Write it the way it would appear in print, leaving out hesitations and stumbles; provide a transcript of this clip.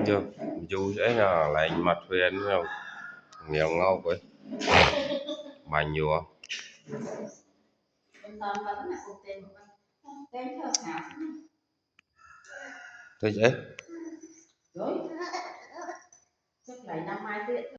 Được, chú sẽ là lành mặt huyền không nghèo ngau với mà nhiều thế chứ